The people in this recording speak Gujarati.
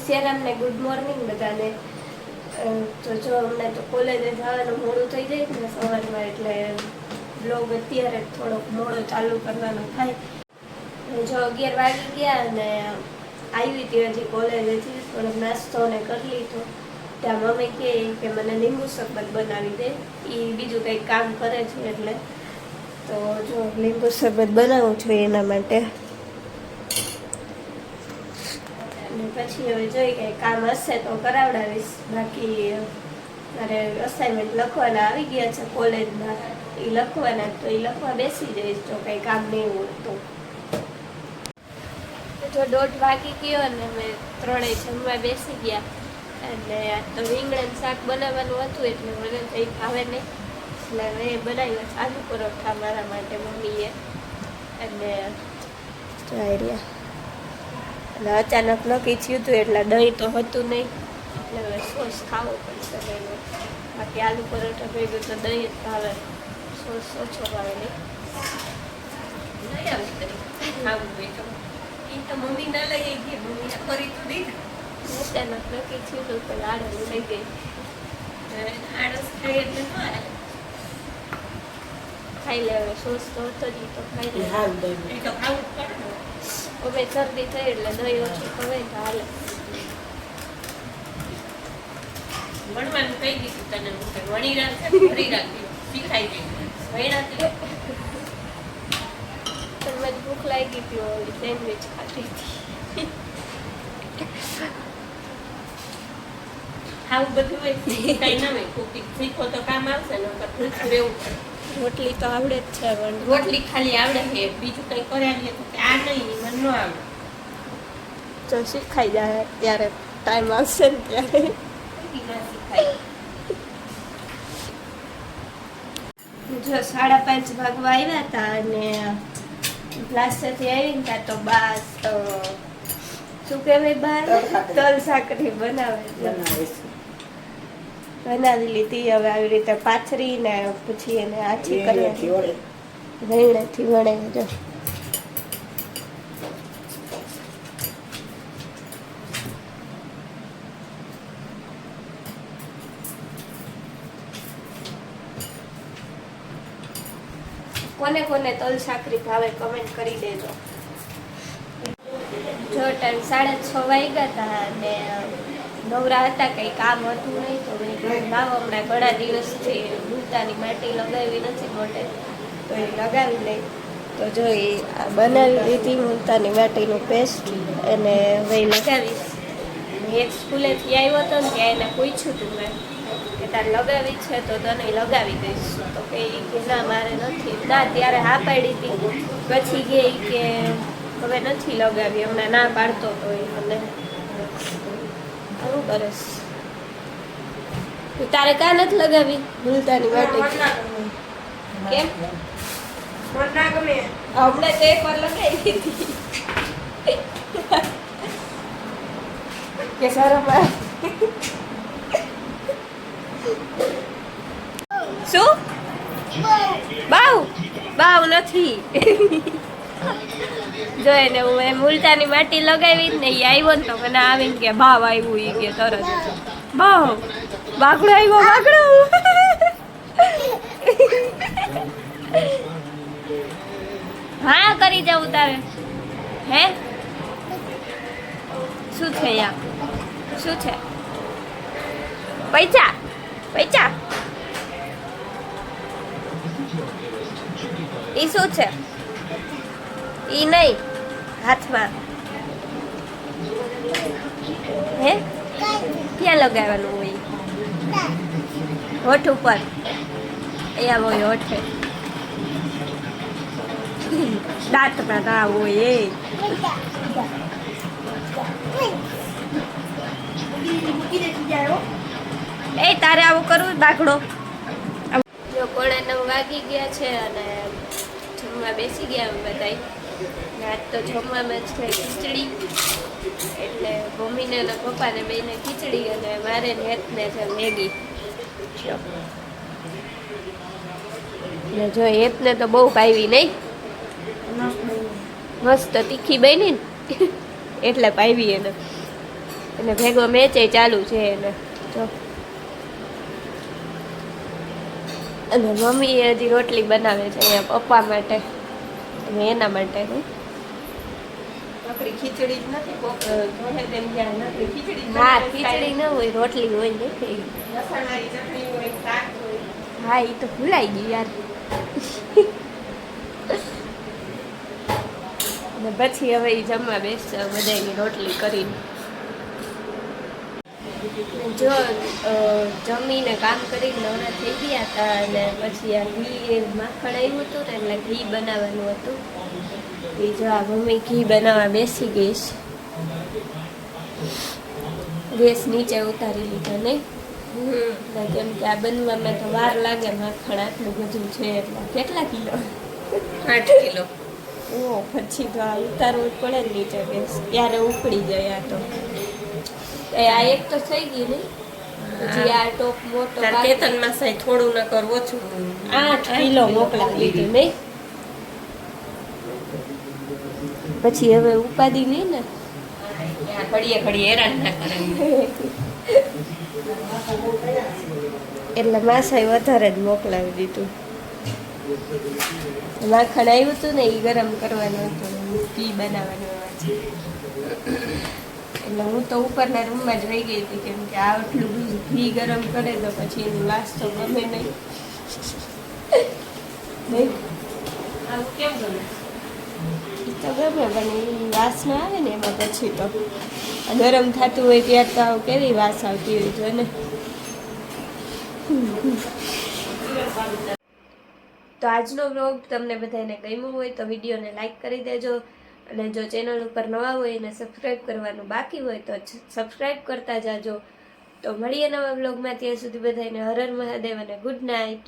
સિયારામને ગુડ મોર્નિંગ બધાને. તો જો અમને તો કોલેજે જવાનું મોડું થઈ જાય ને સવારમાં, એટલે બ્લોગ અત્યારે થોડોક મોડો ચાલુ કરવાનો થાય. જો 11 વાગી ગયા અને આવી હતી હજી કોલેજેથી, થોડોક નાસ્તો ને કરી લીધો. ત્યાં મમ્મી કે મને લીંબુ શરબત બનાવી દે, એ બીજું કંઈક કામ કરે છે એટલે. તો જો લીંબુ શરબત બનાવું છું એના માટે. પછી હવે જોઈ કે કામ હશે તો કરાવડાવીશ. બાકી મારે અસાઇનમેન્ટ લખવાના આવી ગયા છે કોલેજમાં, એ લખવાના, તો એ લખવા બેસી જઈશ જો કંઈ કામ નહીં હોય તો. 1:30 વાગી ગયો અને મેં 3 જમવા બેસી ગયા. અને તો રીંગણ શાક બનાવવાનું હતું એટલે મને કંઈ ભાવે નહીં, એટલે મેં બનાવ્યા આલુ પરોઠા મારા માટે મમ્મીએ. અને જોઈ રહ્યા એટલે અચાનક નક્કી થયું હતું એટલે દહીં તો હતું નહીં, એટલે હવે સોસ ખાવો પડશે એનો. બાકી આલુ પરોઠા ભેગું તો દહીં જ ભાવે, સોસ ઓછો ભાવે નહીં. લઈ આવી ખાવું હોય તો એ તો મમ્મી ના લઈ આવી ગઈ, મમ્મીને ફરી તો દીધું. અચાનક નક્કી થયું હતું પણ આળસ થઈ ગઈ. આળસ ખાઈ એટલે ન આવે, ખાઈ લે. હવે સોસ તો હતો જ, તો ખાઈ લે. એ તો ખાવું જ પડે. હવે શરદી થઈ એટલે દહીં ઓછું ખવાય તો હાલે. વણવાનું કહી દીધું તને, વણી રાખે ભરી રાખી શીખાઈ ગઈ વણાતી. પણ મને ભૂખ લાગી હતી, ઓલી સેન્ડવિચ ખાધી હતી. આવું બધું હોય કઈ ના હોય, કુકિંગ શીખો તો કામ આવશે ને, ભૂખું રહેવું પડે. રોટલી તો આવડે જ છે, પણ રોટલી ખાલી આવડે છે, બીજું કંઈ કરાવીએ તો આ નહીં, મને ન આવડે. જો શીખાઈ જાય ત્યારે ટાઈમ આવશે ને ત્યારે શીખાય. જો 5:30 વાગવા આવ્યા હતા અને ક્લાસેથી આવીને ત્યાં તો બસ શું કહેવાય, બહાર તલ સાકરી બનાવી લીધી. હવે આવી રીતે પાથરી ને પછી એને આછી કરી રહીણેથી વણે. જો કોને કોને તલ સાકરી ભાવે કમેન્ટ કરી દેજો. જો ટાઈમ 6:30 વાગ્યા હતા અને નવરા હતા, કંઈ કામ હતું નહીં, તો લાવો હમણાં ઘણા દિવસથી ભૂલતાની માટી લગાવી નથી મોટે, તો એ લગાવી લઈ. તો જો એ બનાવી લીધી મૂલતાની માટીનું પેસ્ટ, અને હવે લગાવીશ. એક સ્કૂલેથી આવ્યો હતો ને ત્યાં એને પૂછ્યું હતું મેં કે તારે લગાવી છે તો તને લગાવી દઈશ. તો કે ના મારે નથી, ના ત્યારે હા પાડી હતી, પછી કે હવે નથી લગાવી, હમણાં ના પાડતો તો એ મને. શું કરસ તારે કા નથી લગાવી મૂલતાની માટી? કેમ? હમણાં તો એક વાર લગાવી દીધી કે શરમ શું? બાવ નથી જો એને હું મૂલતાની માટી લગાવી ને એ આવ્યો ને તો મને આવીને કે ભાવ આવ્યું, એ કે તરત ભાવ બાકડો આવ્યો, બાકડો. હા કરી જાઉં તારે. હે શું છે યા? શું છે? પૈસા પૈસા ઈ શું છે? ઈ નહીં હાથમાં. હે ક્યાં લગાવવાનું હોય? હોઠ ઉપર. અહીંયા હોય હોઠે. દાંતમાં ના હોય એ તારે આવું કરવું દાખલો. જો 9:15 વાગી ગયા છે અને જમવા બેસી ગયા અમે બધા. આજ તો જમવામાં જ થઈ ખીચડી, એટલે મમ્મીને અને પપ્પાને બેને ખીચડી અને મારે હેતને છે મેગી. જો હેતને તો બહુ ભાવી નહીં, મસ્ત તીખી બની ને એટલે ભાવી એને. અને ભેગો મેચ ચાલુ છે એને જો. અને મમ્મી હજી રોટલી બનાવે છે અહીંયા પપ્પા માટે અને એના માટે. ખીચડી જ નથી ખીચડી હા ખીચડી ન હોય રોટલી હોય ને લસણવાળી ચટણી હોય શાક હોય. હા એ તો ભૂલાઈ ગઈ યાર. અને પછી હવે એ જમવા બેસશે બધાની રોટલી કરીને. જો જમીને કામ કરીને નવરા થઈ ગયા હતા અને પછી આ ઘી માખણ આવ્યું હતું ને એટલે ઘી બનાવવાનું હતું. એ જો આ મમ્મી ઘી બનાવવા બેસી ગઈશ. ગેસ નીચે ઉતારી લીધો નહીં કેમ કે આ બનવામાં તો વાર લાગે. માખણ આટલું બધું છે એટલે કેટલા કિલો? 8 કિલો. ઓ પછી તો આ ઉતારવું જ પડે ને નીચે ગેસ ત્યારે ઉકળી જાય. આ તો આ એક તો થઈ ગઈ ને પછી આ ટોપ મોટો કેતનમાં સાઈ થોડું ન કરવો છું 8 કિલો મોકલાવી દીધું નહીં. પછી હવે ઉપાધિ નહીં ને ઘડીએ ઘડીએ હેરાન ના કરે એટલે માસાઈ વધારે જ મોકલાવી દીધું. માખણ આવ્યું હતું ને એ ગરમ કરવાનું હતું ઘી બનાવવાનું એટલે હું તો ઉપરના રૂમમાં જ રહી ગઈ હતી કેમ કે આટલું બધું ઘી ગરમ કરે તો પછી એની વાસ તો ગમે નહીં. આવું કેમ ગમે? તો ગમે પણ એ વાસ ના આવે ને એમાં પછી તો ગરમ થતું હોય ત્યારે તો આવું કેવી વાસ આવતી હોય જો ને. તો આજનો વ્લોગ તમને બધાને ગમ્યો હોય તો વિડીયોને લાઈક કરી દેજો અને જો ચેનલ ઉપર નવા હોય એને સબસ્ક્રાઈબ કરવાનું બાકી હોય તો સબસ્ક્રાઈબ કરતા જાજો. તો મળીએ નવા વ્લોગમાં. ત્યાં સુધી બધાને હર હર મહાદેવ અને ગુડ નાઇટ.